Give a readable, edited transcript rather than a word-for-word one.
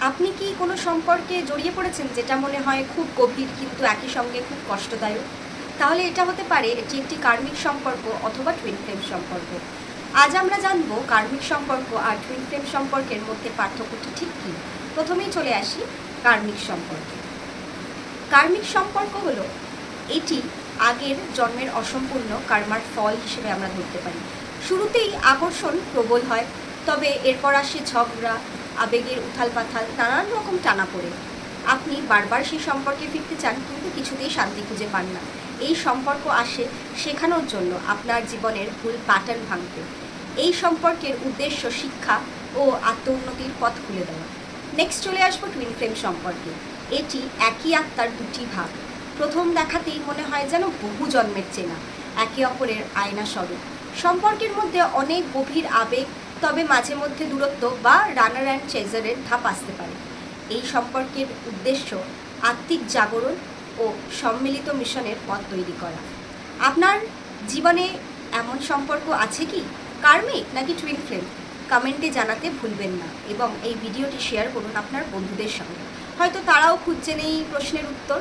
আপনি কি কোনো সম্পর্কে জড়িয়ে পড়েছেন যেটা মনে হয় খুব গভীর কিন্তু একই সঙ্গে খুব কষ্টদায়ক? তাহলে এটা হতে পারে এটি একটি কার্মিক সম্পর্ক অথবা টুইন ফ্লেম সম্পর্ক। আজ আমরা জানবো কার্মিক সম্পর্ক আর টুইন ফ্লেম সম্পর্কের মধ্যে পার্থক্যটি ঠিক কী। প্রথমেই চলে আসি কার্মিক সম্পর্কে। কার্মিক সম্পর্ক হলো এটি আগের জন্মের অসম্পূর্ণ কর্মার ফল হিসেবে আমরা ধরতে পারি। শুরুতেই আকর্ষণ প্রবল হয়, তবে এরপর আসে ঝগড়া, আবেগের উথাল পাথাল, নানান রকম টানাপোড়েন। আপনি বারবার সেই সম্পর্কে ফিরতে চান কিন্তু কিছুতেই শান্তি খুঁজে পান না। এই সম্পর্ক আসে শেখানোর জন্য আপনার জীবনের ভুল প্যাটার্ন ভাঙতে। এই সম্পর্কের উদ্দেশ্য শিক্ষা ও আত্ম উন্নতির পথ খুলে দেওয়া। নেক্সট চলে আসবো টুইন ফ্লেম সম্পর্কে। এটি একই আত্মার দুটি ভাগ। প্রথম দেখাতেই মনে হয় যেন বহু জন্মের চেনা, একে অপরের আয়না স্বরূপ। সম্পর্কের মধ্যে অনেক গভীর আবেগ, তবে মাঝে মধ্যে দূরত্ব বা রানার অ্যান্ড চেজারের ধাপ আসতে পারে। এই সম্পর্কের উদ্দেশ্য আত্মিক জাগরণ ও সম্মিলিত মিশনের পথ তৈরি করা। আপনার জীবনে এমন সম্পর্ক আছে কি, কার্মিক নাকি টুইন ফ্লেম? কমেন্টে জানাতে ভুলবেন না এবং এই ভিডিওটি শেয়ার করুন আপনার বন্ধুদের সঙ্গে। হয়তো তারাও খুঁজছেন এই প্রশ্নের উত্তর।